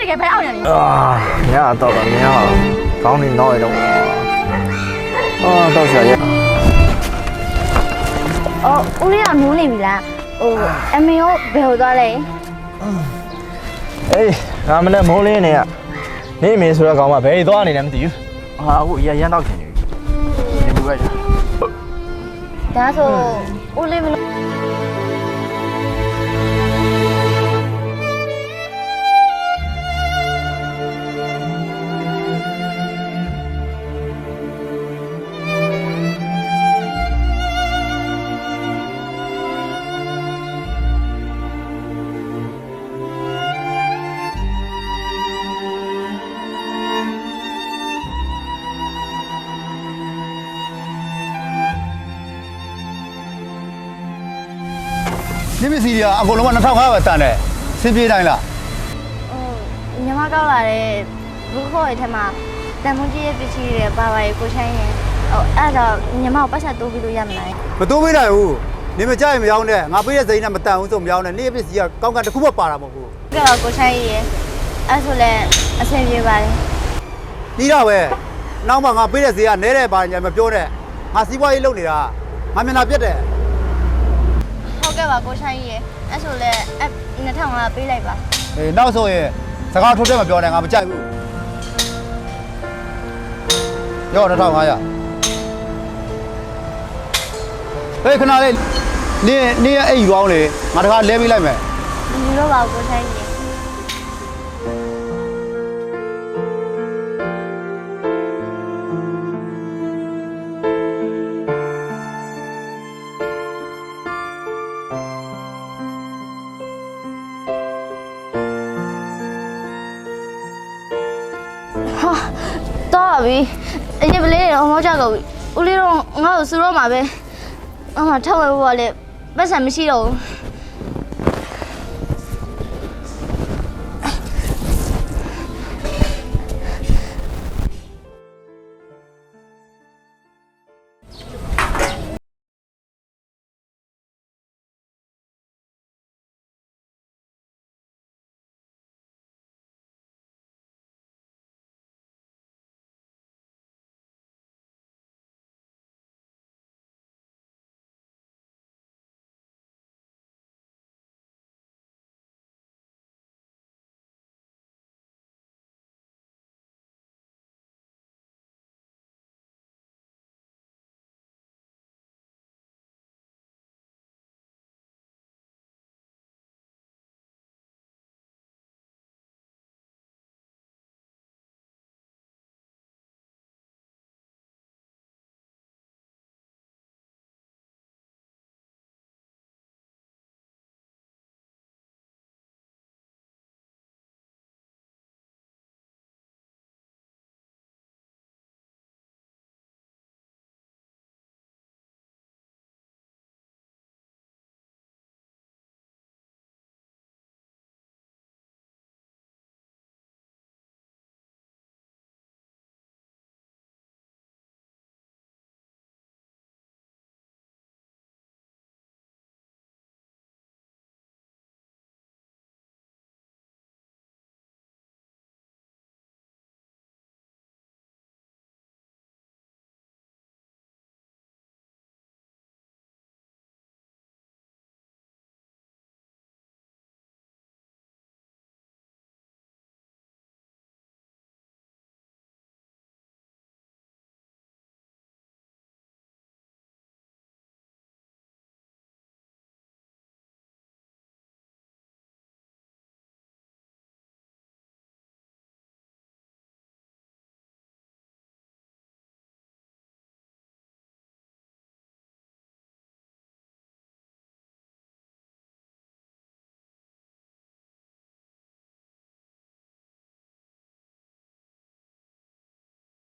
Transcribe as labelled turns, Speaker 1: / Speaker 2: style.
Speaker 1: တကယ်ဘယ်အောင်ရလဲ
Speaker 2: ညတော့တော့ညကောင်းနေတော့ရတော့တော့ဆရာ
Speaker 1: အော်ဦးလေးကနိုးနေပြီလားဟိုအမေရောဘယ်ဟိုသွားလဲ
Speaker 2: အေးငါမနဲ့မိုးလင်းနေရနေမေဆိုတော့ကောင်းမှဘယ်သွားနေလဲမသိဘူးအခုရန်တော့ခင်နေပြီနေဘူးပဲ
Speaker 1: ဒါဆိုဦးလေးမလို့
Speaker 3: ဒီပစ္စည်းတွေကအကုန်လုံးက2500ပဲတန်တယ်စင်ပြေးတိုင်းလား
Speaker 1: ဟိုညီမကောက်လာတဲ့ဘူးခေါ်ရဲ့ထက်မှာတန်မွန်ကြီးရဲ့ပစ္စည်းတွေပါပါရေကိုချိုင်းရင်ဟိုအဲ့တော့ညီမကိုပတ်ဆက်တိုးပြီးလို့ရမလား
Speaker 3: မတိုးပေးနိုင်ဘူးနေမကြရင်မရောင်းနဲ့ငါပေးတဲ့စိမ်းနဲ့မတန်ဘူးဆိုမရောင်းနဲ့နေ့ပစ္စည်းကကောင်းကင်တစ်ခုမှပါတာမဟုတ်ဘူး
Speaker 1: ကဲတော့ကိုချိုင်းရေအဲ့ဆိုလည်းအဆင်ပြေပါလေ
Speaker 3: ပြီးတော့ပဲနောက်မှငါပေးတဲ့ဈေးကနဲတဲ့ပါညာမပြောနဲ့ငါစီးပွားရေးလုပ်နေတာငါမျက်နှာပြတ်တယ်
Speaker 1: ဟုတ်ကဲ့ပါကိုချိုင်းရေအဲ့ဆိုလည်းအဲ့2500ပေးလိုက်ပါ
Speaker 3: အေးနောက်ဆိုရင်စကားထုတ်တယ်မပြောနဲ့ငါမကြိုက်ဘူးရော2500ဟေးခဏလေးနေရဲ့အိတ်ယူအောင်လေငါတခါလဲပေးလိုက်မယ်
Speaker 1: ဒီလိုပါကိုချိုင်းရေ ဟာတော့ပြီအရင်ကလေးတော့မောကြကုန်ပြီဦးလေးတော့ငါ့ကိုစူတော့မှာပဲအမထောက်ဝဲဖို့ကလည်းပတ်စံမရှိတော့ဘူး